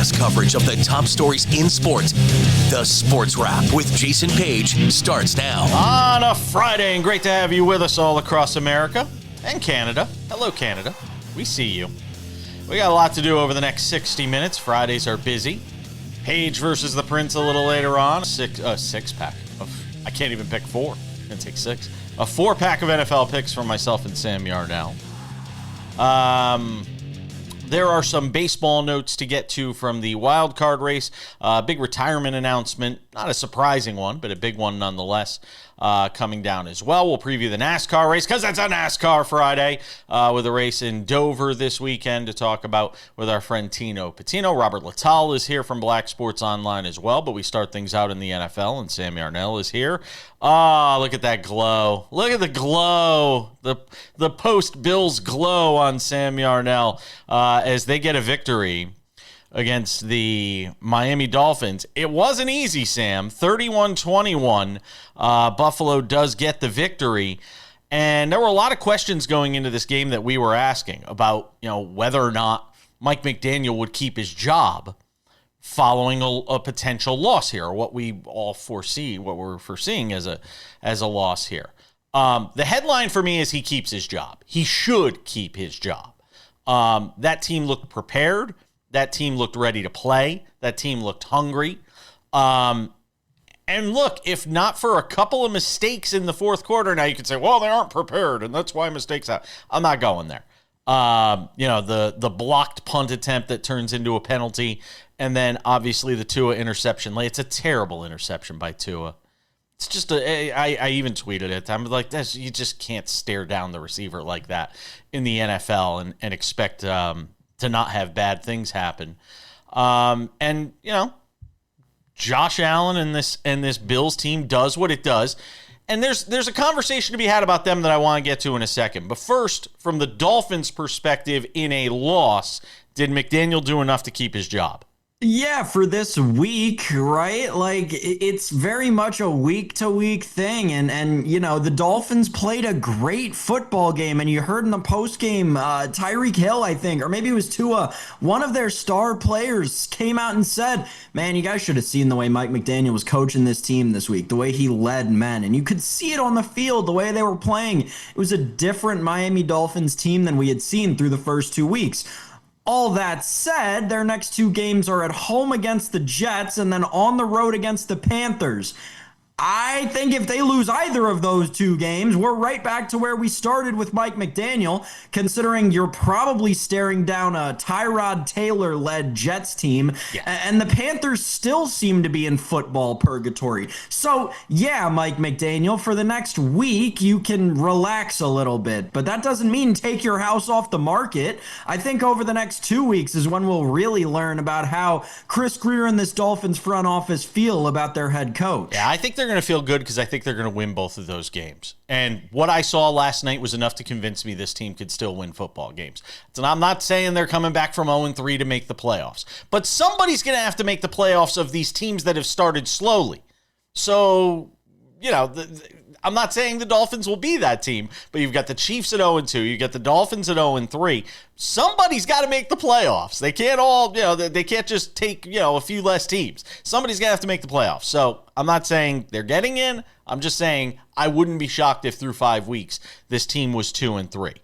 podcast coverage of the top stories in sports. The Sports Wrap with Jason Page starts now. On a Friday, and great to have you with us all across America and Canada. Hello, Canada. We see you. We got a lot to do over the next 60 minutes. Fridays are busy. Page versus the Prince a little later on. Six-pack. I can't even pick four. I'm going to take six. A four-pack of NFL picks from myself and Sam Yarnell. There are some baseball notes to get to from the wild card race. Big retirement announcement. Not a surprising one, but a big one nonetheless. Coming down as well. We'll preview the NASCAR race because it's a NASCAR Friday with a race in Dover this weekend to talk about with our friend Tino Pattigno. Robert Littal is here from Black Sports Online as well, but we start things out in the NFL, and Sam Yarnell is here. Oh, look at that glow. Look at the glow. The post-Bills glow on Sam Yarnell as they get a victory against the Miami Dolphins. It wasn't easy, Sam. 31-21. Buffalo does get the victory. And there were a lot of questions going into this game that we were asking about, whether or not Mike McDaniel would keep his job following a potential loss here, or what we all foresee, what we're foreseeing as a loss here. The headline for me is he keeps his job. He should keep his job. That team looked prepared. That team looked ready to play. That team looked hungry. And look, if not for a couple of mistakes in the fourth quarter, now you could say, well, they aren't prepared, and that's why mistakes happen. I'm not going there. The blocked punt attempt that turns into a penalty, and then obviously the Tua interception. It's a terrible interception by Tua. It's just I even tweeted it. I'm like, this, you just can't stare down the receiver like that in the NFL and expect to not have bad things happen. Josh Allen and this Bills team does what it does. And there's a conversation to be had about them that I want to get to in a second. But first, from the Dolphins' perspective in a loss, did McDaniel do enough to keep his job? Yeah, for this week, right? It's very much a week-to-week thing. And the Dolphins played a great football game. And you heard in the postgame, Tyreek Hill, I think, or maybe it was Tua, one of their star players came out and said, man, you guys should have seen the way Mike McDaniel was coaching this team this week, the way he led men. And you could see it on the field, the way they were playing. It was a different Miami Dolphins team than we had seen through the first 2 weeks. All that said, their next two games are at home against the Jets and then on the road against the Panthers. I think if they lose either of those two games, we're right back to where we started with Mike McDaniel, considering you're probably staring down a Tyrod Taylor-led Jets team, and the Panthers still seem to be in football purgatory. So, yeah, Mike McDaniel, for the next week, you can relax a little bit, but that doesn't mean take your house off the market. I think over the next 2 weeks is when we'll really learn about how Chris Grier and this Dolphins front office feel about their head coach. Yeah, I think they're going to feel good because I think they're going to win both of those games. And what I saw last night was enough to convince me this team could still win football games. So I'm not saying they're coming back from 0-3 to make the playoffs, but somebody's going to have to make the playoffs of these teams that have started slowly. So, I'm not saying the Dolphins will be that team, but you've got the Chiefs at 0-2. You've got the Dolphins at 0-3. Somebody's got to make the playoffs. They can't all, they can't just take, a few less teams. Somebody's going to have to make the playoffs. So I'm not saying they're getting in. I'm just saying I wouldn't be shocked if through 5 weeks this team was 2-3.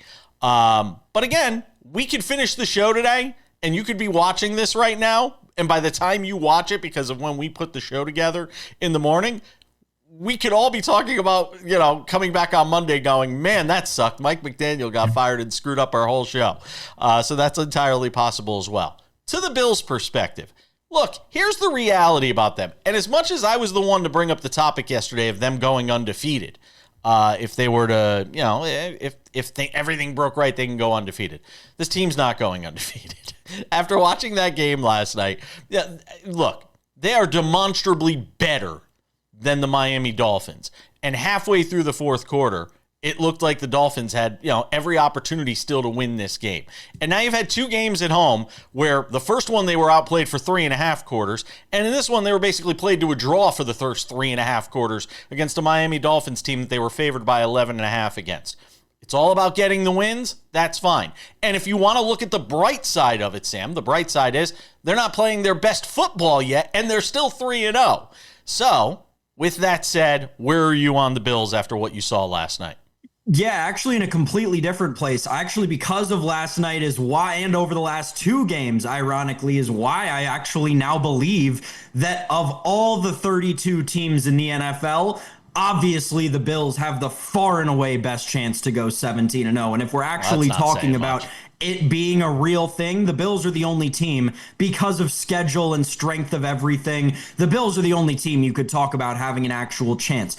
But again, we could finish the show today and you could be watching this right now. And by the time you watch it, because of when we put the show together in the morning, we could all be talking about, coming back on Monday going, man, that sucked. Mike McDaniel got fired and screwed up our whole show. So that's entirely possible as well. To the Bills' perspective, look, here's the reality about them. And as much as I was the one to bring up the topic yesterday of them going undefeated, if they were to, if everything broke right, they can go undefeated. This team's not going undefeated. After watching that game last night, look, they are demonstrably better than the Miami Dolphins. And halfway through the fourth quarter, it looked like the Dolphins had, every opportunity still to win this game. And now you've had two games at home where the first one they were outplayed for 3.5 quarters, and in this one they were basically played to a draw for the first 3.5 quarters against a Miami Dolphins team that they were favored by 11.5 against. it's all about getting the wins, that's fine. And if you want to look at the bright side of it, Sam, the bright side is they're not playing their best football yet, and they're still 3-0. So, with that said, where are you on the Bills after what you saw last night? Yeah, actually in a completely different place. Actually, because of last night is why, and over the last 2 games, ironically, is why I actually now believe that of all the 32 teams in the NFL, obviously the Bills have the far and away best chance to go 17-0. And if we're actually talking about it being a real thing, the Bills are the only team, because of schedule and strength of everything, the Bills are the only team you could talk about having an actual chance.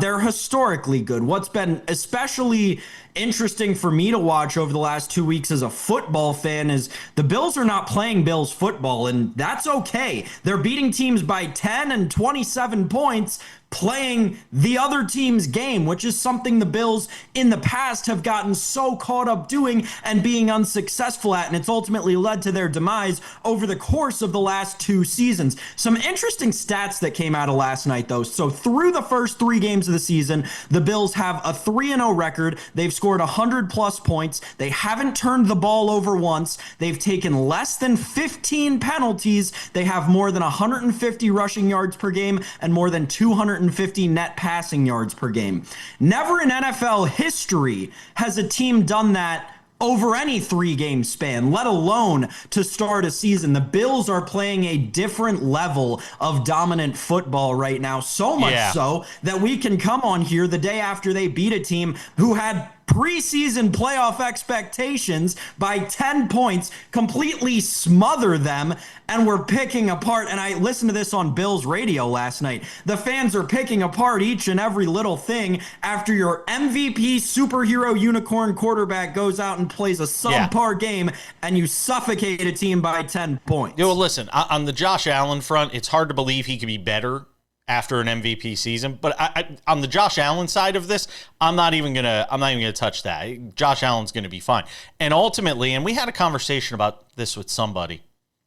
They're historically good. What's been especially interesting for me to watch over the last 2 weeks as a football fan is the Bills are not playing Bills football, and that's okay. They're beating teams by 10 and 27 points, playing the other team's game, which is something the Bills in the past have gotten so caught up doing and being unsuccessful at, and it's ultimately led to their demise over the course of the last 2 seasons. Some interesting stats that came out of last night, though. So through the first 3 games of the season, the Bills have a 3-0 record. They've scored 100+ points. They haven't turned the ball over once. They've taken less than 15 penalties. They have more than 150 rushing yards per game and more than 250 net passing yards per game. Never in NFL history has a team done that over any 3-game span, let alone to start a season. The Bills are playing a different level of dominant football right now, so much so that we can come on here the day after they beat a team who had preseason playoff expectations by 10 points, completely smother them, and we're picking apart. And I listened to this on Bills radio last night. The fans are picking apart each and every little thing after your MVP superhero unicorn quarterback goes out and plays a subpar game and you suffocate a team by 10 points. Yeah, well, listen, on the Josh Allen front, it's hard to believe he could be better after an MVP season, but on the Josh Allen side of this, I'm not even gonna touch that. Josh Allen's gonna be fine. And ultimately, and we had a conversation about this with somebody,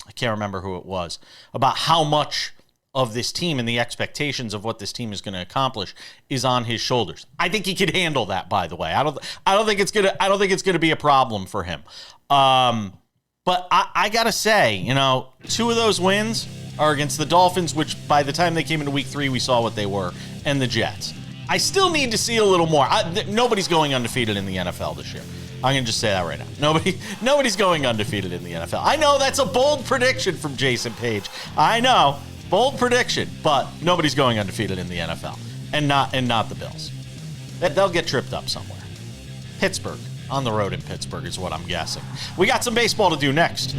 I can't remember who it was, about how much of this team and the expectations of what this team is going to accomplish is on his shoulders. I think he could handle that, by the way. I don't think it's gonna be a problem for him. But I gotta say, 2 of those wins are against the Dolphins, which by the time they came into week 3, we saw what they were, and the Jets. I still need to see a little more. Nobody's going undefeated in the NFL this year. I'm going to just say that right now. Nobody's going undefeated in the NFL. I know that's a bold prediction from Jason Page. I know, bold prediction, but nobody's going undefeated in the NFL, and not the Bills. They'll get tripped up somewhere. Pittsburgh, on the road in Pittsburgh is what I'm guessing. We got some baseball to do next.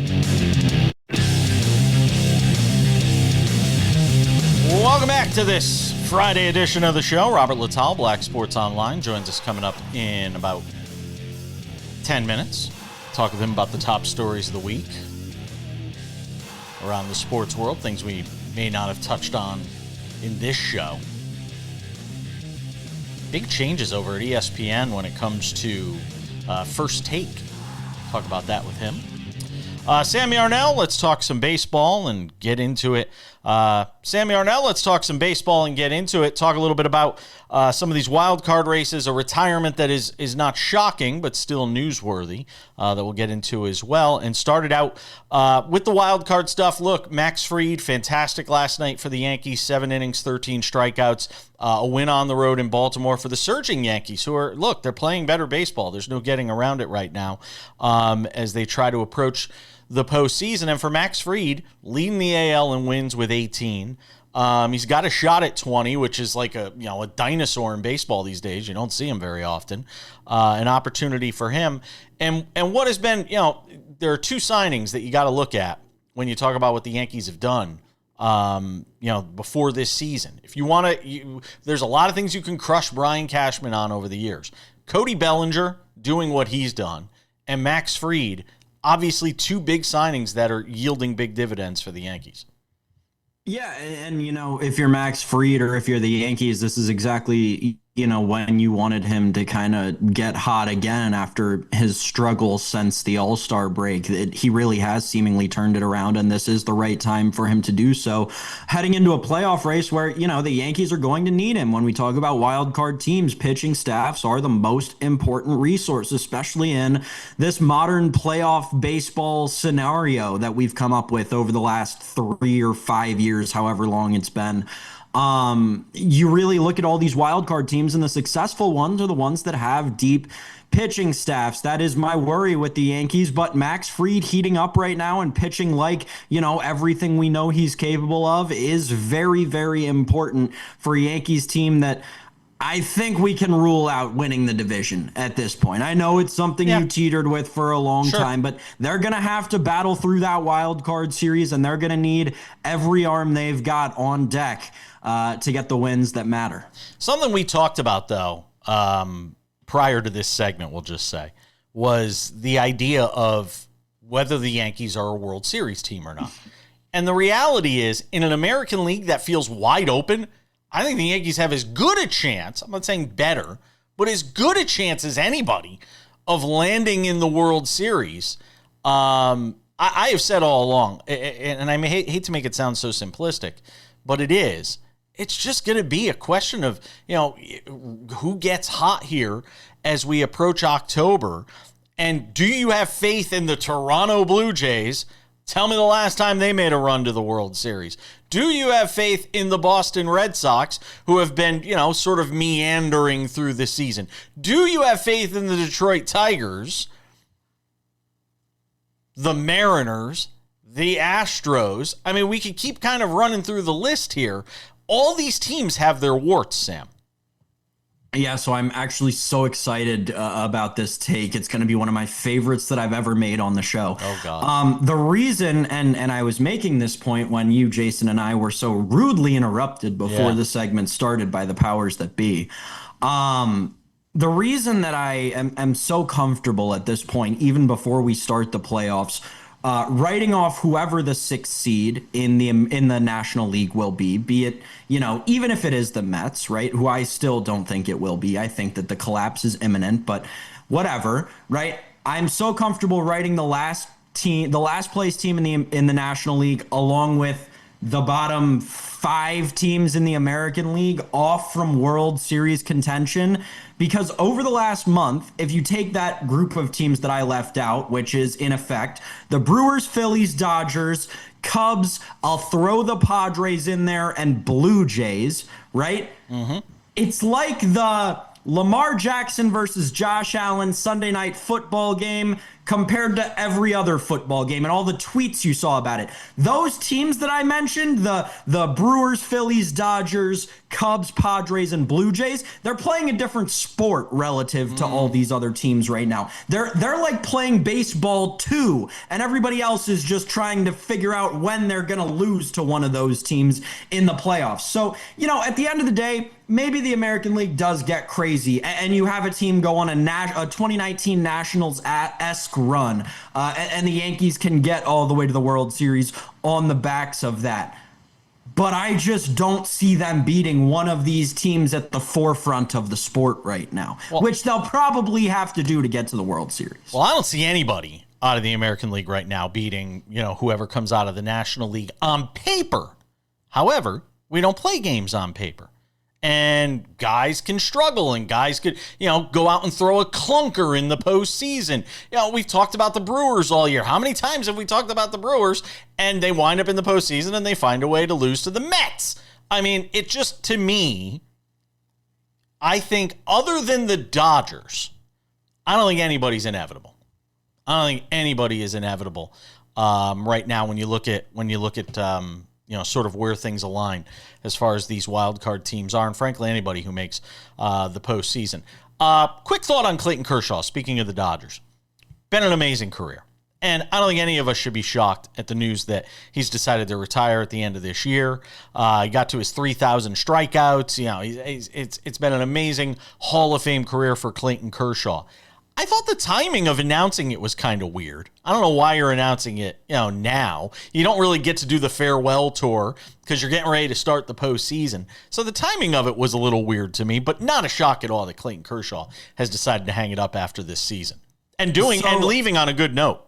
Welcome back to this Friday edition of the show. Robert Littal, Black Sports Online, joins us coming up in about 10 minutes. Talk with him about the top stories of the week around the sports world, things we may not have touched on in this show. Big changes over at ESPN when it comes to First Take. Talk about that with him. Sam Yarnell, let's talk some baseball and get into it. Sam Yarnell, let's talk some baseball and get into it. Talk a little bit about some of these wild card races, a retirement that is not shocking, but still newsworthy, that we'll get into as well. And started out with the wild card stuff. Look, Max Fried, fantastic last night for the Yankees, 7 innings, 13 strikeouts, a win on the road in Baltimore for the surging Yankees, who are, look, they're playing better baseball. There's no getting around it right now as they try to approach the postseason. And for Max Fried, leading the AL in wins with 18. He's got a shot at 20, which is like a dinosaur in baseball these days. You don't see him very often. An opportunity for him. And what has been, there are 2 signings that you got to look at when you talk about what the Yankees have done, before this season. If you want to, there's a lot of things you can crush Brian Cashman on over the years. Cody Bellinger doing what he's done, and Max Fried, obviously 2 big signings that are yielding big dividends for the Yankees. Yeah, and if you're Max Fried or if you're the Yankees, this is exactly when you wanted him to kind of get hot again after his struggles since the All-Star break. He really has seemingly turned it around, and this is the right time for him to do so. Heading into a playoff race where, the Yankees are going to need him. When we talk about wild card teams, pitching staffs are the most important resource, especially in this modern playoff baseball scenario that we've come up with over the last 3 or 5 years, however long it's been. You really look at all these wild card teams, and the successful ones are the ones that have deep pitching staffs. That is my worry with the Yankees, but Max Fried heating up right now and pitching like, everything we know he's capable of is very, very important for a Yankees team that I think we can rule out winning the division at this point. I know it's something you teetered with for a long time, but they're going to have to battle through that wild card series, and they're going to need every arm they've got on deck to get the wins that matter. Something we talked about, though, prior to this segment, we'll just say, was the idea of whether the Yankees are a World Series team or not. And the reality is, in an American League that feels wide open, I think the Yankees have as good a chance, I'm not saying better, but as good a chance as anybody of landing in the World Series. I have said all along, and I hate to make it sound so simplistic, but it is. It's just going to be a question of, who gets hot here as we approach October. And do you have faith in the Toronto Blue Jays? Tell me the last time they made a run to the World Series. Do you have faith in the Boston Red Sox, who have been, sort of meandering through the season? Do you have faith in the Detroit Tigers, the Mariners, the Astros? I mean, we could keep kind of running through the list here. All these teams have their warts, Sam. Yeah, so I'm actually so excited about this take. It's going to be one of my favorites that I've ever made on the show. Oh, God. The reason, and I was making this point when you, Jason, and I were so rudely interrupted before the segment started by the powers that be. The reason that I am so comfortable at this point, even before we start the playoffs, writing off whoever the sixth seed in the National League will be it, even if it is the Mets, right, who I still don't think it will be. I think that the collapse is imminent, but whatever, right? I'm so comfortable writing the last place team in the National League, along with the bottom 5 teams in the American League, off from World Series contention, because over the last month, if you take that group of teams that I left out, which is in effect the Brewers, Phillies, Dodgers, Cubs, I'll throw the Padres in there, and Blue Jays, right? Mm-hmm. It's like the Lamar Jackson versus Josh Allen Sunday night football game compared to every other football game and all the tweets you saw about it. Those teams that I mentioned, the Brewers, Phillies, Dodgers, Cubs, Padres, and Blue Jays, they're playing a different sport relative to all these other teams right now. They're like playing baseball too, and everybody else is just trying to figure out when they're going to lose to one of those teams in the playoffs. So, at the end of the day, maybe the American League does get crazy, and you have a team go on a 2019 Nationals-esque run, and the Yankees can get all the way to the World Series on the backs of that. But I just don't see them beating one of these teams at the forefront of the sport right now, which they'll probably have to do to get to the World Series. Well, I don't see anybody out of the American League right now beating, whoever comes out of the National League on paper. However, we don't play games on paper. And guys can struggle, and guys could, go out and throw a clunker in the postseason. We've talked about the Brewers all year. How many times have we talked about the Brewers, and they wind up in the postseason and they find a way to lose to the Mets? I mean, it just, to me, I think other than the Dodgers, I don't think anybody's inevitable. I don't think anybody is inevitable right now when you look at sort of where things align as far as these wild card teams are, and frankly, anybody who makes the postseason. Quick thought on Clayton Kershaw, speaking of the Dodgers. Been an amazing career. And I don't think any of us should be shocked at the news that he's decided to retire at the end of this year. He got to his 3,000 strikeouts. It's been an amazing Hall of Fame career for Clayton Kershaw. I thought the timing of announcing it was kind of weird. I don't know why you're announcing it, now. You don't really get to do the farewell tour because you're getting ready to start the postseason. So the timing of it was a little weird to me, but not a shock at all that Clayton Kershaw has decided to hang it up after this season and leaving on a good note.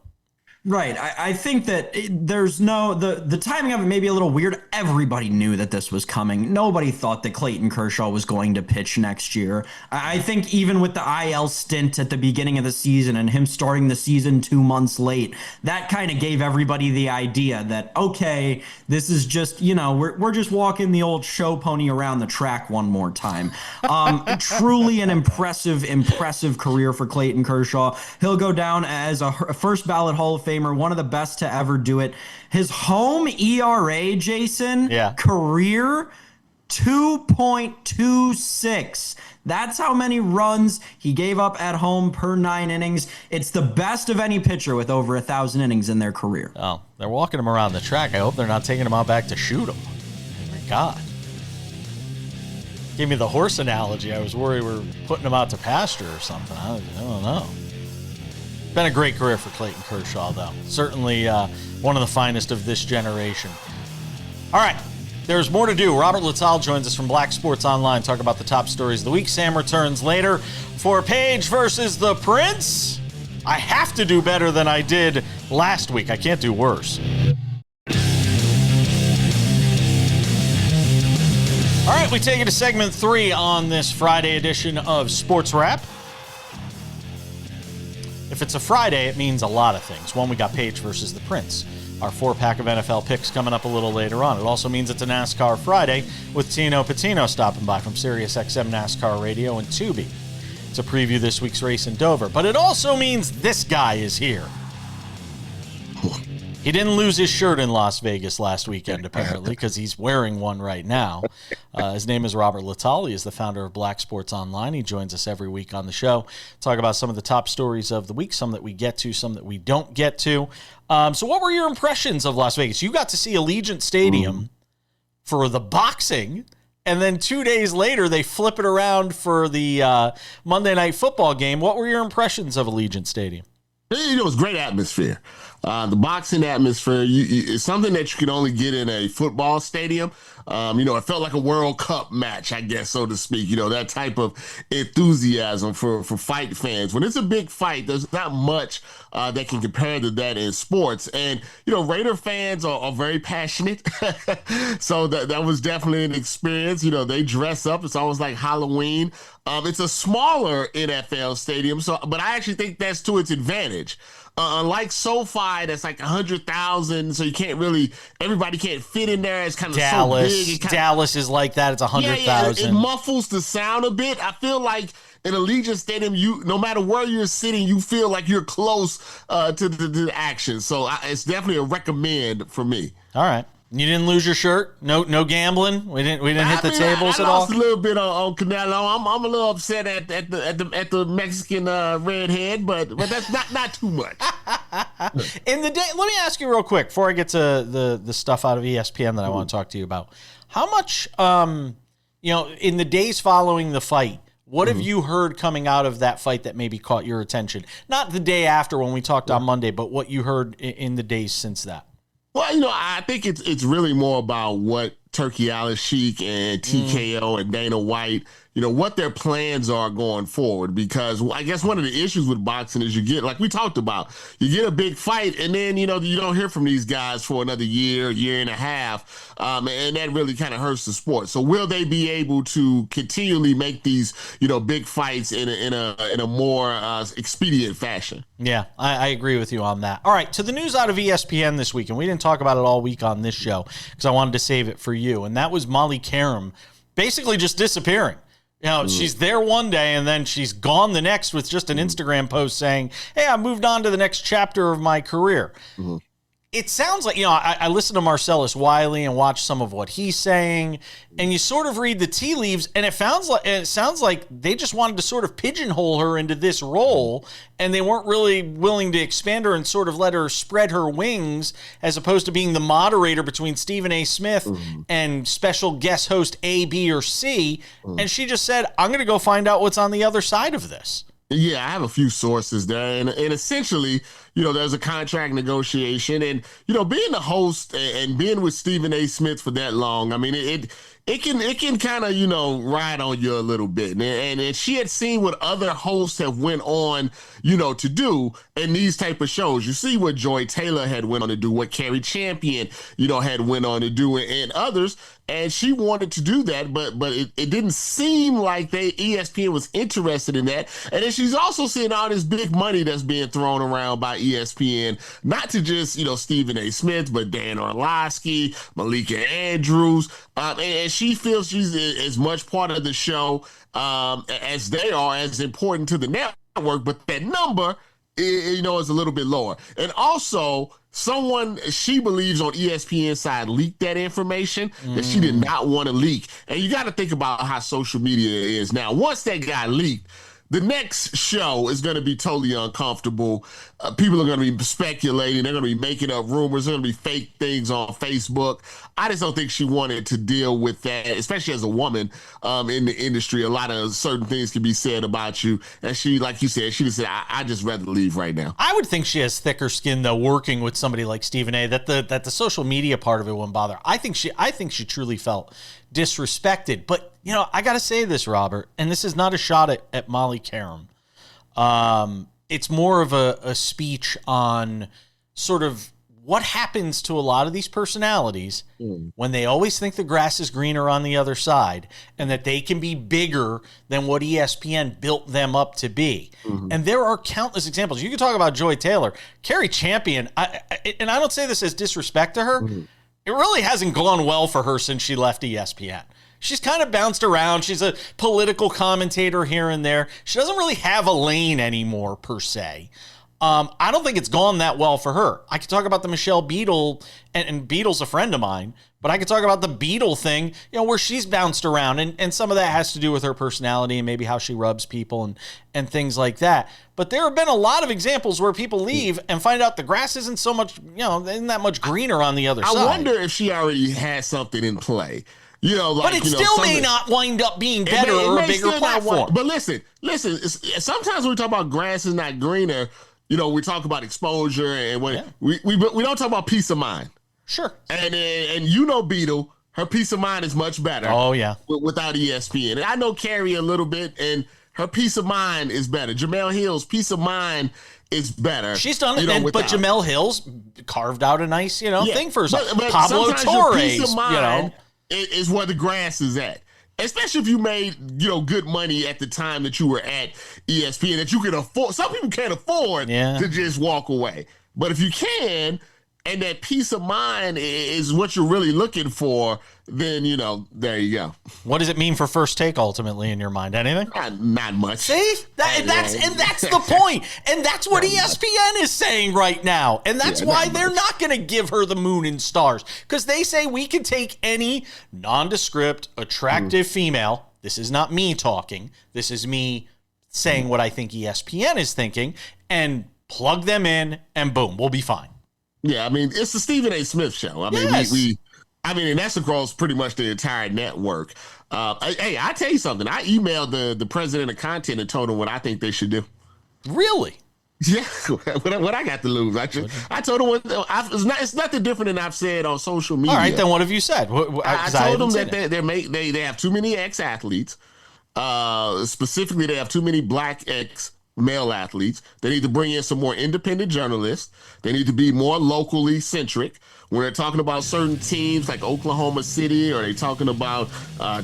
Right. I think that the timing of it may be a little weird. Everybody knew that this was coming. Nobody thought that Clayton Kershaw was going to pitch next year. I think even with the IL stint at the beginning of the season and him starting the season 2 months late, that kind of gave everybody the idea that, okay, this is just, we're just walking the old show pony around the track one more time. Truly an impressive career for Clayton Kershaw. He'll go down as a first ballot Hall of Famer, one of the best to ever do it. His home ERA, Jason, career 2.26. That's how many runs he gave up at home per 9 innings. It's the best of any pitcher with over 1,000 innings in their career. Oh, they're walking him around the track. I hope they're not taking him out back to shoot him. Oh my God. Give me the horse analogy. I was worried we're putting him out to pasture or something. I don't know. Been a great career for Clayton Kershaw, though. Certainly one of the finest of this generation. All right, there's more to do. Robert Littal joins us from Black Sports Online, talk about the top stories of the week. Sam returns later for Page versus the Prince. I have to do better than I did last week. I can't do worse. All right, we take it to segment 3 on this Friday edition of SportsWrap. If it's a Friday, it means a lot of things. One, we got Page versus the Prince, our 4-pack of NFL picks coming up a little later on. It also means it's a NASCAR Friday with Tino Pattigno stopping by from SiriusXM NASCAR Radio and Tubi to preview this week's race in Dover. But it also means this guy is here. He didn't lose his shirt in Las Vegas last weekend, apparently, because he's wearing one right now. His name is Robert Littal. He is the founder of Black Sports Online. He joins us every week on the show, talk about some of the top stories of the week, some that we get to, some that we don't get to. So what were your impressions of Las Vegas? You got to see Allegiant Stadium for the boxing, and then 2 days later, they flip it around for the Monday Night Football game. What were your impressions of Allegiant Stadium? It was great atmosphere. The boxing atmosphere is something that you can only get in a football stadium. It felt like a World Cup match, I guess, so to speak. That type of enthusiasm for fight fans. When it's a big fight, there's not much that can compare to that in sports. And, Raider fans are very passionate. So that was definitely an experience. They dress up. It's almost like Halloween. It's a smaller NFL stadium, but I actually think that's to its advantage. Unlike SoFi, that's like 100,000, so everybody can't fit in there. It's kind of so big. Dallas is like that. It's 100,000. It muffles the sound a bit. I feel like in Allegiant Stadium, no matter where you're sitting, you feel like you're close to the action. So it's definitely a recommend for me. All right. You didn't lose your shirt? No gambling? We didn't hit the tables at all? I lost a little bit on Canelo. I'm a little upset at the Mexican redhead, but that's not too much. In the day, let me ask you real quick before I get to the stuff out of ESPN that I want to talk to you about. How much, in the days following the fight, what have you heard coming out of that fight that maybe caught your attention? Not the day after when we talked on Monday, but what you heard in the days since that. Well, I think it's really more about what Turkey Al-Sheikh and TKO and Dana White, what their plans are going forward. Because I guess one of the issues with boxing is you get, like we talked about, you get a big fight and then, you don't hear from these guys for another year and a half. And that really kind of hurts the sport. So will they be able to continually make these, big fights in a more expedient fashion? Yeah, I agree with you on that. All right, to the news out of ESPN this week, and we didn't talk about it all week on this show because I wanted to save it for you, and that was Molly Qerim basically just disappearing. She's there one day and then she's gone the next with just an Instagram post saying, hey, I moved on to the next chapter of my career. It sounds like, I listened to Marcellus Wiley and watched some of what he's saying, and you sort of read the tea leaves, and it sounds like they just wanted to sort of pigeonhole her into this role, and they weren't really willing to expand her and sort of let her spread her wings, as opposed to being the moderator between Stephen A. Smith and special guest host A, B, or C. And she just said, I'm going to go find out what's on the other side of this. Yeah, I have a few sources there, and essentially, there's a contract negotiation, and being the host and being with Stephen A. Smith for that long, I mean, it can kind of ride on you a little bit, and she had seen what other hosts have went on to do in these type of shows. You see what Joy Taylor had went on to do, what Carrie Champion had went on to do, and others. And she wanted to do that, but it didn't seem like ESPN was interested in that. And then she's also seeing all this big money that's being thrown around by ESPN, not to just, Stephen A. Smith, but Dan Orlovsky, Malika Andrews. And she feels she's as much part of the show as they are, as important to the network. But that number, is a little bit lower. And also, someone she believes on ESPN side leaked that information that she did not want to leak. And you got to think about how social media is now. Once that got leaked, the next show is going to be totally uncomfortable. People are going to be speculating. They're going to be making up rumors. There's going to be fake things on Facebook. I just don't think she wanted to deal with that, especially as a woman in the industry. A lot of certain things can be said about you. And she, like you said, she just said, I just rather leave right now. I would think she has thicker skin, though, working with somebody like Stephen A., that the social media part of it wouldn't bother. I think she truly felt disrespected. But, I got to say this, Robert, and this is not a shot at Molly Qerim. It's more of a speech on sort of what happens to a lot of these personalities when they always think the grass is greener on the other side and that they can be bigger than what ESPN built them up to be. And there are countless examples. You can talk about Joy Taylor, Carrie Champion, and I don't say this as disrespect to her. It really hasn't gone well for her since she left ESPN. She's kind of bounced around. She's a political commentator here and there. She doesn't really have a lane anymore, per se. I don't think it's gone that well for her. I could talk about the Michelle Beadle, and Beadle's a friend of mine, but I could talk about the Beadle thing, where she's bounced around, and some of that has to do with her personality and maybe how she rubs people and things like that. But there have been a lot of examples where people leave and find out the grass isn't so much, isn't that much greener on the other side. I wonder if she already has something in play. But it still may not wind up being better or a bigger platform. But listen. Sometimes when we talk about grass is not greener, we talk about exposure and we don't talk about peace of mind. Sure. And Beadle, her peace of mind is much better. Oh yeah. Without ESPN, and I know Carrie a little bit, and her peace of mind is better. Jamel Hill's peace of mind is better. She's done it, but Jamel Hill's carved out a nice, thing for herself. But Pablo Torres, peace of mind, is where the grass is at. Especially if you made, good money at the time that you were at ESPN, that you can afford. Some people can't afford to just walk away. But if you can, and that peace of mind is what you're really looking for, then, there you go. What does it mean for First Take ultimately in your mind? Anything? Not much. See? That's the point. And that's what ESPN is saying right now. And that's why they're not going to give her the moon and stars. Because they say we can take any nondescript, attractive female. This is not me talking. This is me saying what I think ESPN is thinking. And plug them in and boom, we'll be fine. Yeah, I mean, it's the Stephen A. Smith show. I mean, and that's across pretty much the entire network. Hey, I tell you something. I emailed the president of content and told him what I think they should do. Really? Yeah. What I got to lose? I told him it's nothing different than I've said on social media. All right, then what have you said? I told them that they have too many ex-athletes. Specifically, they have too many black male athletes. They need to bring in some more independent journalists. They need to be more locally centric. When they're talking about certain teams like Oklahoma City, or they're talking about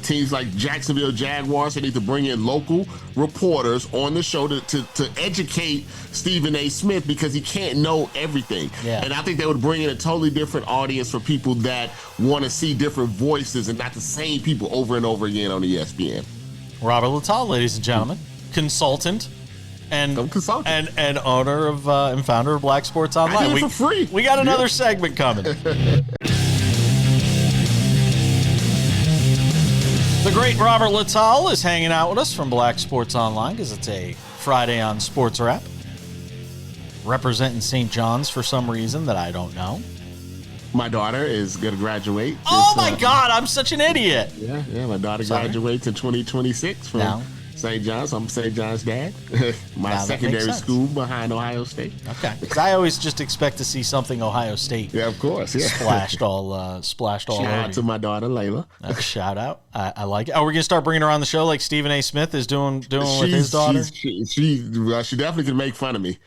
teams like Jacksonville Jaguars, they need to bring in local reporters on the show to educate Stephen A. Smith, because he can't know everything. Yeah. And I think they would bring in a totally different audience for people that want to see different voices and not the same people over and over again on ESPN. Robert Littal, ladies and gentlemen, consultant. And owner of and founder of Black Sports Online. I did it for free. We got another segment coming. The great Robert Littal is hanging out with us from Black Sports Online because it's a Friday on SportsWrap. Representing St. John's for some reason that I don't know. My daughter is going to graduate. Oh my God, I'm such an idiot. Yeah, my daughter graduates in 2026 from St. John's. I'm St. John's dad. My Now, secondary school behind Ohio State. Okay, because I always just expect to see something Ohio State. Yeah, of course. Yeah. Splashed all Shout over. out to my daughter Layla. Shout out. I like it. Are we gonna start bringing her on the show like Stephen A. Smith is doing with his daughter? She definitely can make fun of me.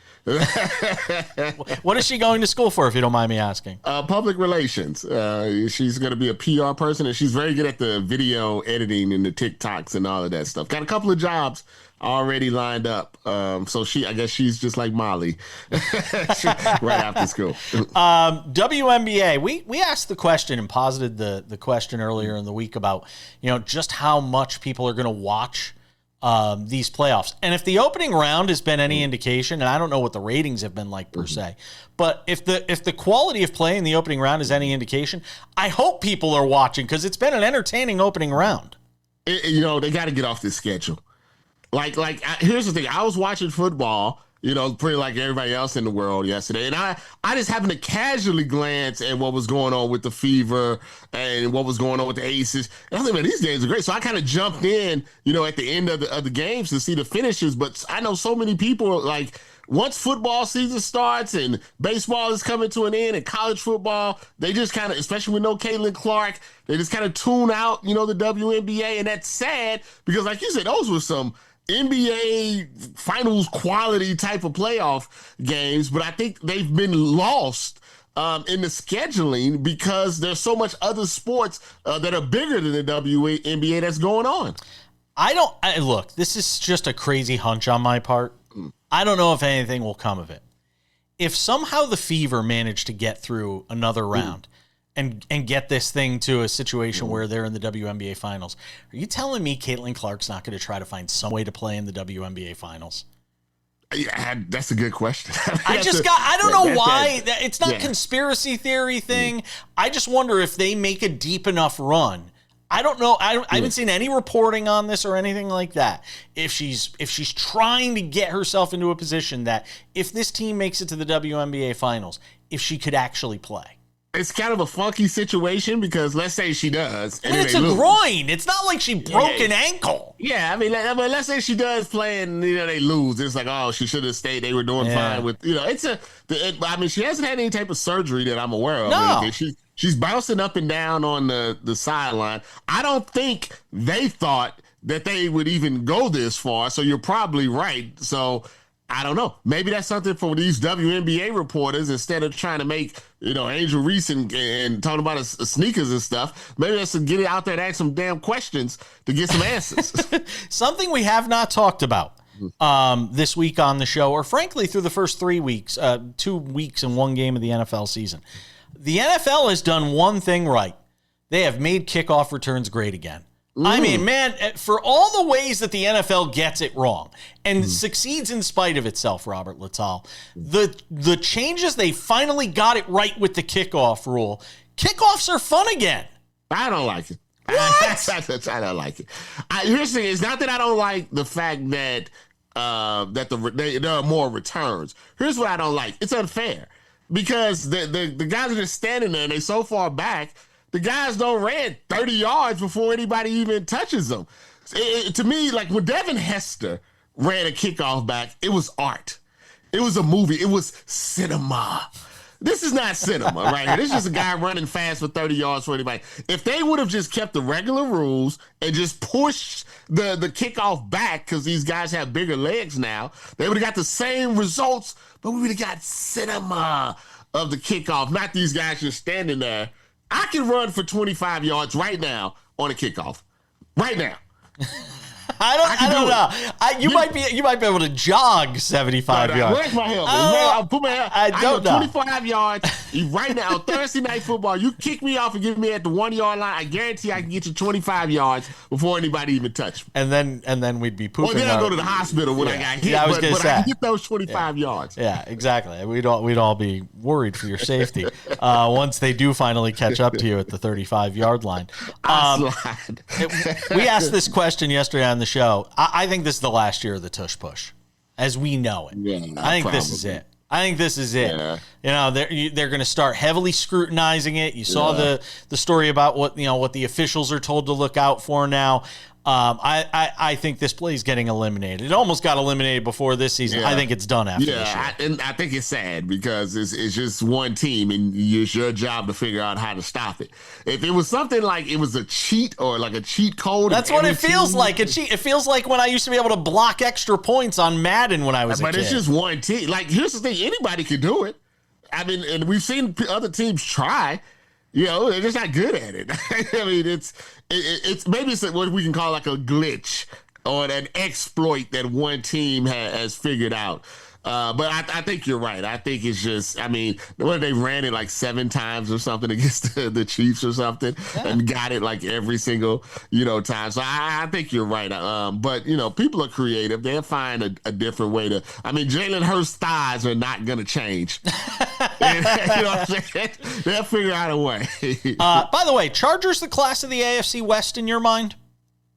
What is she going to school for, if you don't mind me asking? Public relations. She's going to be a PR person, and she's very good at the video editing and the TikToks and all of that stuff. Got a couple of jobs already lined up. So I guess she's just like Molly right after school. WNBA, we asked the question and posited the question earlier in the week about, just how much people are going to watch these playoffs. And if the opening round has been any indication, and I don't know what the ratings have been like per se, but if the quality of play in the opening round is any indication, I hope people are watching, because it's been an entertaining opening round. They got to get off this schedule. Here's the thing. I was watching football, pretty like everybody else in the world yesterday. And I just happened to casually glance at what was going on with the Fever and what was going on with the Aces. And I think, man, these games are great. So I kind of jumped in, at the end of the games to see the finishes. But I know so many people, once football season starts and baseball is coming to an end and college football, they just kind of, especially with no Caitlin Clark, they just kind of tune out, the WNBA. And that's sad because, like you said, those were some NBA finals quality type of playoff games, but I think they've been lost in the scheduling because there's so much other sports that are bigger than the WNBA that's going on. Look, this is just a crazy hunch on my part. I don't know if anything will come of it. If somehow the Fever managed to get through another round and get this thing to a situation where they're in the WNBA finals, are you telling me Caitlin Clark's not going to try to find some way to play in the WNBA finals? Yeah, that's a good question. I don't know why. It's not conspiracy theory thing. I just wonder if they make a deep enough run. I don't know. I haven't seen any reporting on this or anything like that. If she's trying to get herself into a position that if this team makes it to the WNBA finals, if she could actually play. It's kind of a funky situation because let's say she does. And it's a groin. It's not like she broke an ankle. Yeah, I mean, let's say she does play and, they lose. It's like, oh, she should have stayed. They were doing fine with, she hasn't had any type of surgery that I'm aware of. No. She's bouncing up and down on the sideline. I don't think they thought that they would even go this far. So you're probably right. So I don't know. Maybe that's something for these WNBA reporters instead of trying to make, Angel Reese and talking about sneakers and stuff. Maybe that's to get it out there and ask some damn questions to get some answers. Something we have not talked about this week on the show, or frankly through the first 3 weeks, 2 weeks and one game of the NFL season. The NFL has done one thing right. They have made kickoff returns great again. I mean, man, for all the ways that the NFL gets it wrong and succeeds in spite of itself, Robert Littal, the changes, they finally got it right with the kickoff rule. Kickoffs are fun again. I don't like it. What? I don't like it. Here's the thing. It's not that I don't like the fact that there are more returns. Here's what I don't like. It's unfair because the guys are just standing there and they're so far back. The guys don't ran 30 yards before anybody even touches them. To me, like when Devin Hester ran a kickoff back, it was art. It was a movie. It was cinema. This is not cinema, right here. This is just a guy running fast for 30 yards for anybody. If they would have just kept the regular rules and just pushed the kickoff back, because these guys have bigger legs now, they would have got the same results, but we would have got cinema of the kickoff, not these guys just standing there. I can run for 25 yards right now on a kickoff. Right now. I don't know. You might be able to jog 75 yards. Where's my helmet? I'll put my helmet. I don't know. 25 yards right now. Thursday night football. You kick me off and give me at the 1 yard line. I guarantee I can get you 25 yards before anybody even touch me. And then we'd be pooping. Well, then I go to the hospital when I got hit. Yeah, I was gonna say. I can get those 25 yards. Yeah, exactly. We'd all be worried for your safety once they do finally catch up to you at the 35-yard line. We asked this question yesterday on the show. I think this is the last year of the tush push, as we know it. Yeah, I think this is it. Yeah. They're going to start heavily scrutinizing it. You saw the story about what the officials are told to look out for now. I think this play is getting eliminated. It almost got eliminated before this season. Yeah. I think it's done after this year. And I think it's sad because it's just one team, and it's your job to figure out how to stop it. If it was something like it was a cheat or like a cheat code, that's what it feels like. A cheat. It feels like when I used to be able to block extra points on Madden when I was a kid. But it's just one team. Like, here's the thing: anybody can do it. I mean, and we've seen other teams try. They're just not good at it. I mean, it's maybe it's what we can call like a glitch or an exploit that one team has figured out. But I think you're right. I think it's just, I mean, they ran it like 7 times or something against the Chiefs or something, and got it like every single, time. So I think you're right. But, people are creative. They'll find a different way to, I mean, Jalen Hurts' thighs are not going to change. And, you know what I'm saying? They'll figure out a way. By the way, Chargers the class of the AFC West in your mind?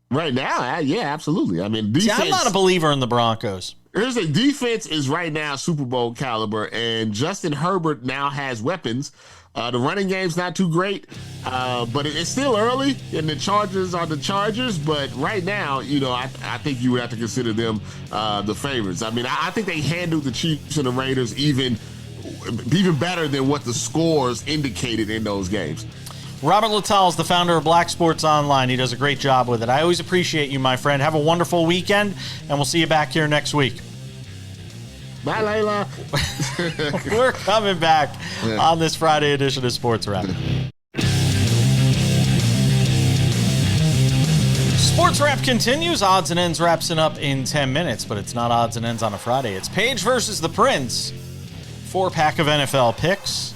Right now, yeah, absolutely. I mean, defense, I'm not a believer in the Broncos. Here's a defense is right now Super Bowl caliber, and Justin Herbert now has weapons. The running game's not too great, but it's still early, and the Chargers are the Chargers. But right now, I think you would have to consider them the favorites. I mean, I think they handled the Chiefs and the Raiders even better than what the scores indicated in those games. Robert Littal is the founder of Black Sports Online. He does a great job with it. I always appreciate you, my friend. Have a wonderful weekend, and we'll see you back here next week. Bye, Layla. We're coming back on this Friday edition of Sports Wrap. Sports Wrap continues. Odds and Ends wraps it up in 10 minutes, but it's not Odds and Ends on a Friday. It's Page versus the Prince. 4-pack of NFL picks.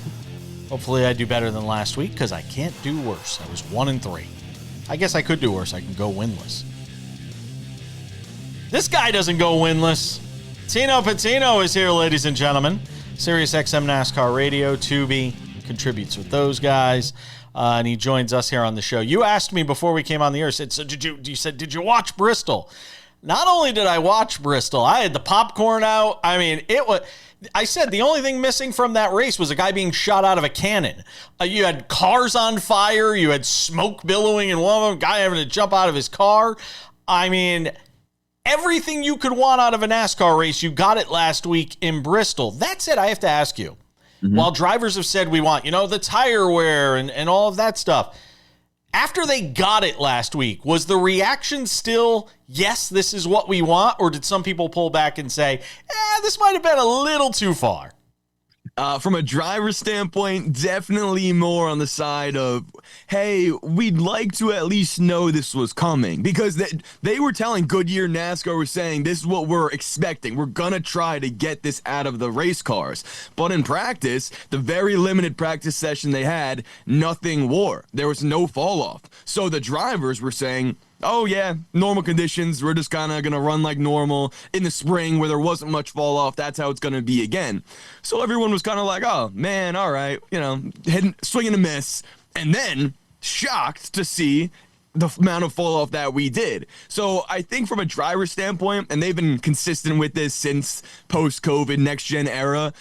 Hopefully I do better than last week because I can't do worse. I was 1-3. I guess I could do worse. I can go winless. This guy doesn't go winless. Tino Pattigno is here, ladies and gentlemen. SiriusXM NASCAR Radio Tubi, contributes with those guys, and he joins us here on the show. You asked me before we came on the air, said, so did you watch Bristol? Not only did I watch Bristol, I had the popcorn out. I mean, I said the only thing missing from that race was a guy being shot out of a cannon. You had cars on fire. You had smoke billowing, and one of them, guy having to jump out of his car. I mean, everything you could want out of a NASCAR race, you got it last week in Bristol. That said, I have to ask you, while drivers have said we want, the tire wear and all of that stuff, after they got it last week, was the reaction still, yes, this is what we want? Or did some people pull back and say, this might have been a little too far? From a driver's standpoint, definitely more on the side of, hey, we'd like to at least know this was coming, because they were telling Goodyear NASCAR was saying this is what we're expecting. We're going to try to get this out of the race cars. But in practice, the very limited practice session they had, nothing wore. There was no fall off. So the drivers were saying, oh yeah, normal conditions. We're just kind of going to run like normal. In the spring where there wasn't much fall off, that's how it's going to be again. So everyone was kind of like, oh man, all right, swing and a miss. And then shocked to see the amount of fall off that we did. So I think from a driver's standpoint, and they've been consistent with this since post-COVID next gen era,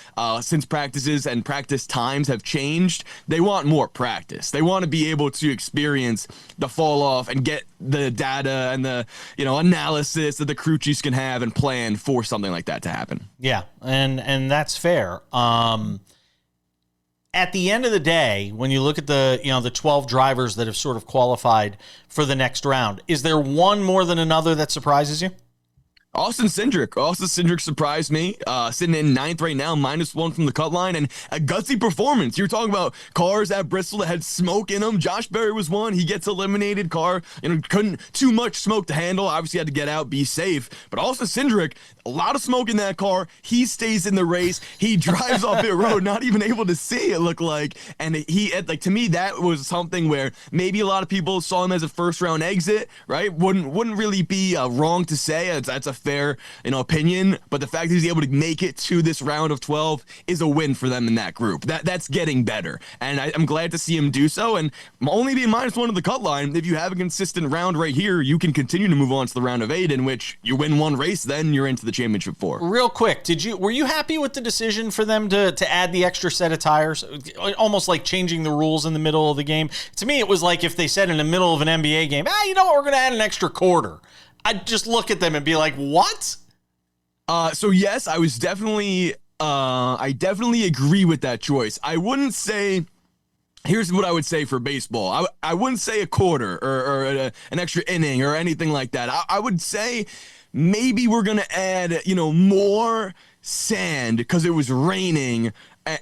since practices and practice times have changed, they want more practice. They want to be able to experience the fall off and get the data and the analysis that the crew chiefs can have and plan for something like that to happen. Yeah, and that's fair. At the end of the day, when you look at the 12 drivers that have sort of qualified for the next round, is there one more than another that surprises you? Austin Cindric surprised me, sitting in 9th right now, -1 from the cut line, and a gutsy performance. You're talking about cars at Bristol that had smoke in them. Josh Berry was one. He gets eliminated. Car, couldn't too much smoke to handle. Obviously had to get out, be safe. But Austin Cindric, a lot of smoke in that car. He stays in the race. He drives off pit road, not even able to see it look like. And to me, that was something where maybe a lot of people saw him as a first round exit, right? Wouldn't really be wrong to say. That's a fair, opinion, but the fact that he's able to make it to this round of 12 is a win for them in that group. That's getting better, and I'm glad to see him do so. And only being -1 of the cut line, if you have a consistent round right here, you can continue to move on to the round of 8, in which you win one race, then you're into the championship 4. Real quick, were you happy with the decision for them to add the extra set of tires? Almost like changing the rules in the middle of the game. To me, it was like if they said in the middle of an NBA game, you know what, we're going to add an extra quarter. I'd just look at them and be like, what? So yes, I was definitely, I definitely agree with that choice. I wouldn't say, here's what I would say for baseball. I wouldn't say a quarter or an extra inning or anything like that. I would say maybe we're going to add, more sand because it was raining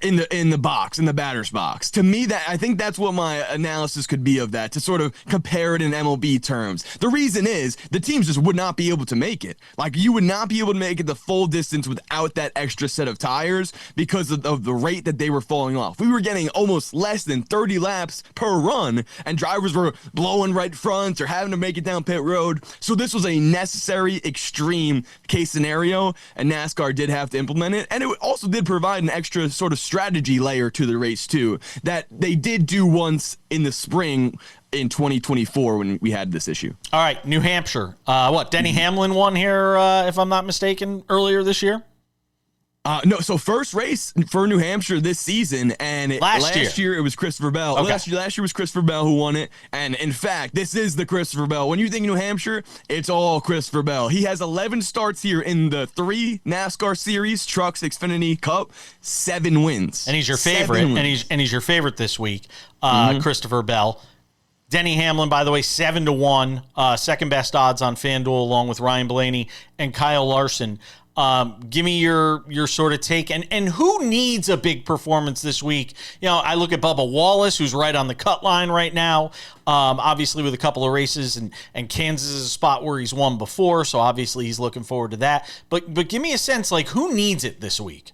in the box, in the batter's box. To me, I think that's what my analysis could be of that, to sort of compare it in MLB terms. The reason is the teams just would not be able to make it. Like, you would not be able to make it the full distance without that extra set of tires because of the rate that they were falling off. We were getting almost less than 30 laps per run, and drivers were blowing right front or having to make it down pit road. So this was a necessary extreme case scenario, and NASCAR did have to implement it. And it also did provide an extra sort of strategy layer to the race too, that they did do once in the spring in 2024 when we had this issue. All right, New Hampshire. Denny Hamlin won here, if I'm not mistaken, earlier this year? No, so first race for New Hampshire this season, and last year it was Christopher Bell. Okay. Last year was Christopher Bell who won it, and in fact, this is the Christopher Bell. When you think New Hampshire, it's all Christopher Bell. He has 11 starts here in the 3 NASCAR series, Trucks, Xfinity, Cup, 7 wins. And he's your favorite, and he's your favorite this week, Christopher Bell. Denny Hamlin, by the way, 7-1, second best odds on FanDuel, along with Ryan Blaney and Kyle Larson. Give me your sort of take, and who needs a big performance this week? I look at Bubba Wallace, who's right on the cut line right now, obviously with a couple of races, and Kansas is a spot where he's won before, so obviously he's looking forward to that. But give me a sense, like, who needs it this week?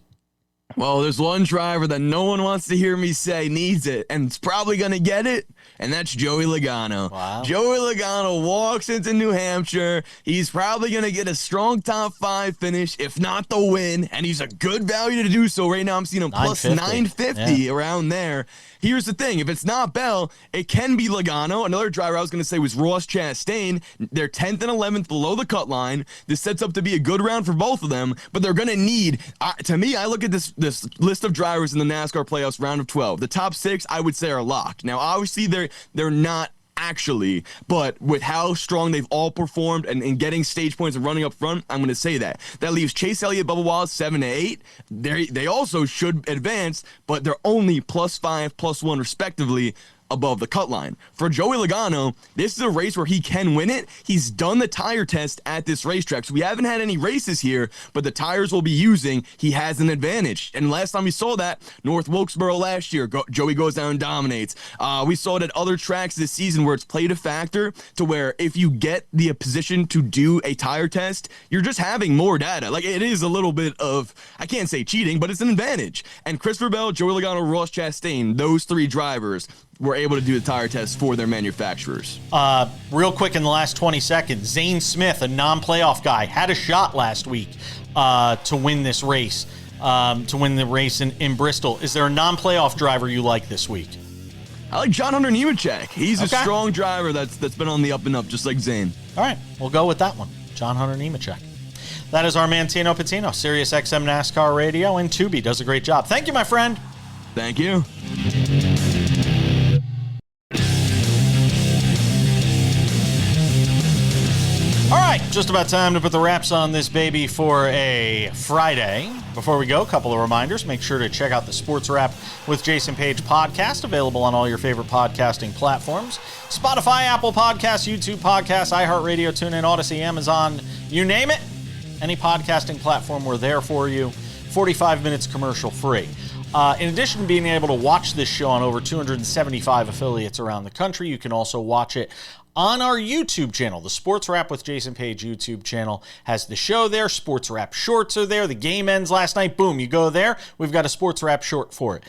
Well, there's one driver that no one wants to hear me say needs it, and it's probably going to get it, and that's Joey Logano. Wow. Joey Logano walks into New Hampshire. He's probably going to get a strong top 5 finish, if not the win, and he's a good value to do so. Right now I'm seeing him plus 950 around there. Here's the thing. If it's not Bell, it can be Logano. Another driver I was going to say was Ross Chastain. They're 10th and 11th below the cut line. This sets up to be a good round for both of them, but they're going to need, to me, I look at this list of drivers in the NASCAR playoffs round of 12. The top 6, I would say, are locked. Now, obviously, they're not actually, but with how strong they've all performed and getting stage points and running up front, I'm going to say that. That leaves Chase Elliott, Bubba Wallace, 7-8. They also should advance, but they're only +5, +1, respectively, above the cut line. For Joey Logano, this is a race where he can win it. He's done the tire test at this racetrack, so we haven't had any races here, but the tires we'll be using, he has an advantage. And last time we saw that, North Wilkesboro last year, Joey goes down and dominates. We saw it at other tracks this season where it's played a factor to where if you get the position to do a tire test, you're just having more data. Like, it is a little bit of, I can't say cheating, but it's an advantage. And Christopher Bell, Joey Logano, Ross Chastain, those 3 drivers were able to do the tire test for their manufacturers. Real quick in the last 20 seconds, Zane Smith, a non-playoff guy, had a shot last week to win this race, to win the race in Bristol. Is there a non-playoff driver you like this week? I like John Hunter Nemechek. He's a strong driver that's been on the up and up, just like Zane. All right, we'll go with that one, John Hunter Nemechek. That is our man Tino Pattigno, SiriusXM NASCAR Radio, and Tubi. Does a great job. Thank you, my friend. Thank you. All right, just about time to put the wraps on this baby for a Friday. Before we go, a couple of reminders. Make sure to check out the SportsWrap with Jason Page podcast, available on all your favorite podcasting platforms. Spotify, Apple Podcasts, YouTube Podcasts, iHeartRadio, TuneIn, Odyssey, Amazon, you name it. Any podcasting platform, we're there for you. 45 minutes commercial free. In addition to being able to watch this show on over 275 affiliates around the country, you can also watch it on our YouTube channel. The SportsWrap with Jason Page YouTube channel has the show there. SportsWrap shorts are there. The game ends last night. Boom, you go there. We've got a SportsWrap short for it.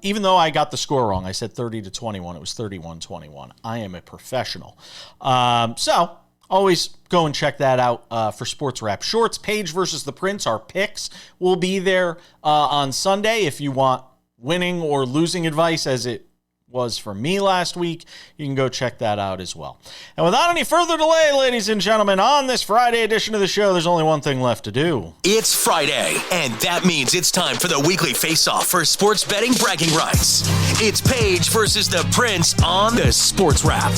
Even though I got the score wrong, I said 30-21. It was 31-21. I am a professional. So always go and check that out for SportsWrap Shorts. Page versus the Prince, our picks will be there on Sunday. If you want winning or losing advice, as it was for me last week, you can go check that out as well. And without any further delay, ladies and gentlemen, on this Friday edition of the show, there's only one thing left to do. It's Friday, and that means it's time for the weekly face-off for sports betting bragging rights. It's Page versus the Prince on the Sports Wrap.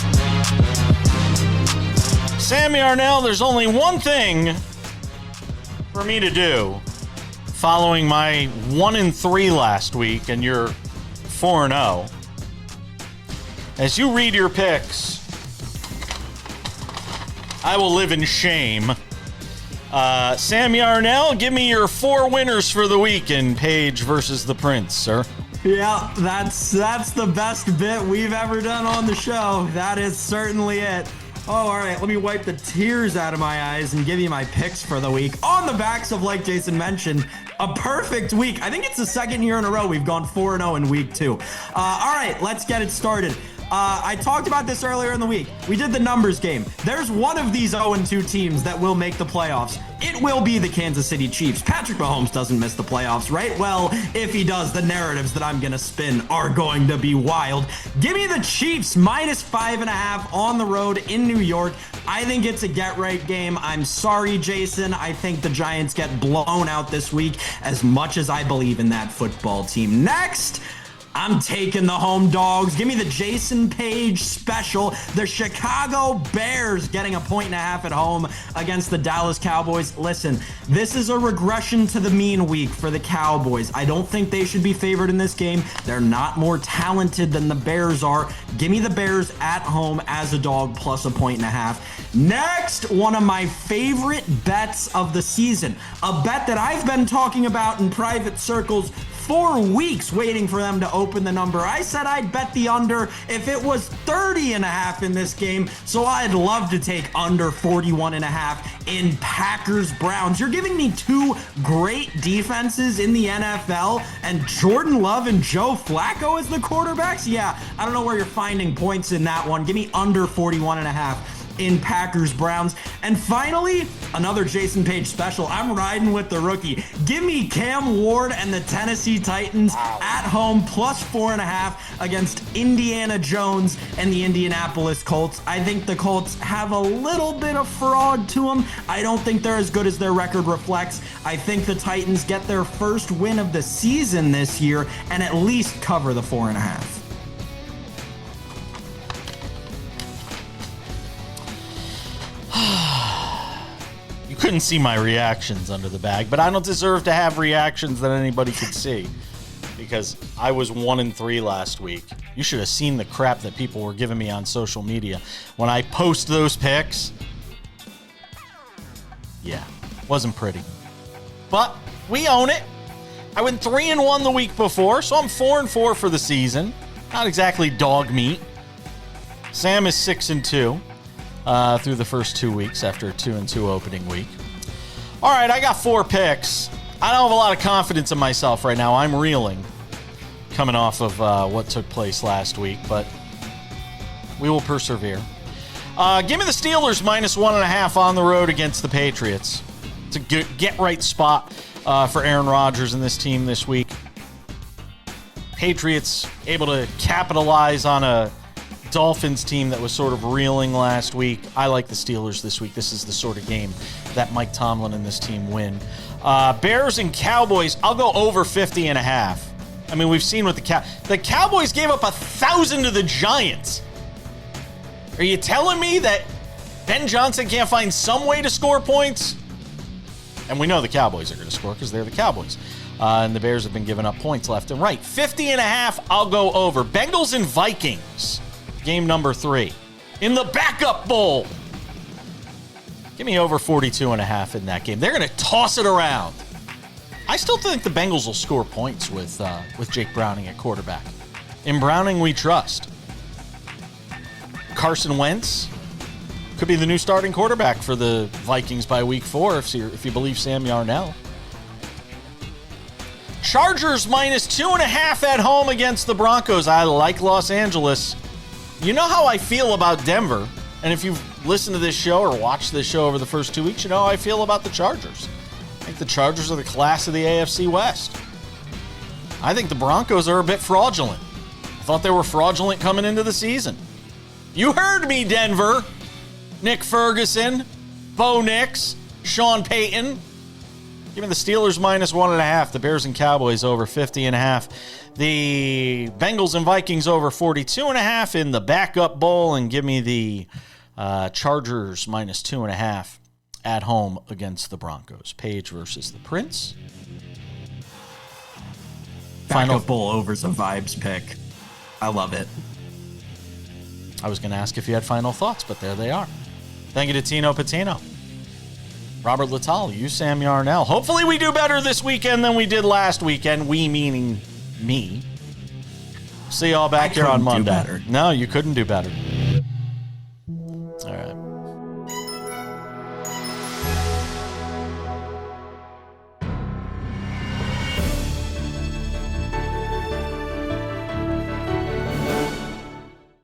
Sam Yarnell, there's only one thing for me to do following my 1-3 last week, and you're 4-0. As you read your picks, I will live in shame. Sam Yarnell, give me your 4 winners for the week in Page versus the Prince, sir. Yeah, that's the best bit we've ever done on the show. That is certainly it. Oh, all right, let me wipe the tears out of my eyes and give you my picks for the week. On the backs of, like Jason mentioned, a perfect week. I think it's the second year in a row we've gone 4-0 in week 2. All right, let's get it started. I talked about this earlier in the week. We did the numbers game. There's one of these 0-2 teams that will make the playoffs. It will be the Kansas City Chiefs. Patrick Mahomes doesn't miss the playoffs, right? Well, if he does, the narratives that I'm going to spin are going to be wild. Give me the Chiefs minus 5.5 on the road in New York. I think it's a get-right game. I'm sorry, Jason. I think the Giants get blown out this week as much as I believe in that football team. Next, I'm taking the home dogs. Give me the Jason Page special. The Chicago Bears getting 1.5 at home against the Dallas Cowboys. Listen, this is a regression to the mean week for the Cowboys. I don't think they should be favored in this game. They're not more talented than the Bears are. Give me the Bears at home as a dog plus 1.5. Next, one of my favorite bets of the season. A bet that I've been talking about in private circles 4 weeks waiting for them to open the number. I said I'd bet the under if it was 30.5 in this game, so I'd love to take under 41.5 in Packers-Browns. You're giving me 2 great defenses in the NFL and Jordan Love and Joe Flacco as the quarterbacks? Yeah, I don't know where you're finding points in that one. Give me under 41.5 in Packers-Browns. And finally, another Jason Page special. I'm riding with the rookie. Give me Cam Ward and the Tennessee Titans at home plus 4.5 against Indiana Jones and the Indianapolis Colts. I think the Colts have a little bit of fraud to them. I don't think they're as good as their record reflects. I think the Titans get their first win of the season this year and at least cover the 4.5. Couldn't see my reactions under the bag, but I don't deserve to have reactions that anybody could see because I was 1-3 last week. You should have seen the crap that people were giving me on social media when I post those picks. Yeah, wasn't pretty, but we own it. I went 3-1 the week before, so I'm 4-4 for the season. Not exactly dog meat. Sam is 6-2. Through the first 2 weeks after a 2-2 opening week. All right, I got 4 picks. I don't have a lot of confidence in myself right now. I'm reeling coming off of what took place last week, but we will persevere. Give me the Steelers minus 1.5 on the road against the Patriots. It's a get-right spot for Aaron Rodgers and this team this week. Patriots able to capitalize on a Dolphins team that was sort of reeling last week. I like the Steelers this week. This is the sort of game that Mike Tomlin and this team win. Bears and Cowboys, I'll go over 50.5. I mean, we've seen what the Cowboys gave up 1,000 to the Giants. Are you telling me that Ben Johnson can't find some way to score points? And we know the Cowboys are going to score because they're the Cowboys. And the Bears have been giving up points left and right. 50.5, I'll go over. Bengals and Vikings. Game number 3. In the backup bowl. Give me over 42.5 in that game. They're going to toss it around. I still think the Bengals will score points with Jake Browning at quarterback. In Browning, we trust. Carson Wentz could be the new starting quarterback for the Vikings by week 4 if you believe Sam Yarnell. Chargers minus 2.5 at home against the Broncos. I like Los Angeles. You know how I feel about Denver, and if you've listened to this show or watched this show over the first 2 weeks, you know how I feel about the Chargers. I think the Chargers are the class of the AFC West. I think the Broncos are a bit fraudulent. I thought they were fraudulent coming into the season. You heard me, Denver. Nick Ferguson, Bo Nix, Sean Payton. Give me the Steelers minus 1.5. The Bears and Cowboys over 50.5. The Bengals and Vikings over 42.5 in the backup bowl. And give me the Chargers minus 2.5 at home against the Broncos. Page versus the Prince. Backup bowl over's a vibes pick. I love it. I was going to ask if you had final thoughts, but there they are. Thank you to Tino Pattigno, Robert Littal, you, Sam Yarnell. Hopefully we do better this weekend than we did last weekend. We meaning me. See y'all back here on Monday. Do better. No, you couldn't do better.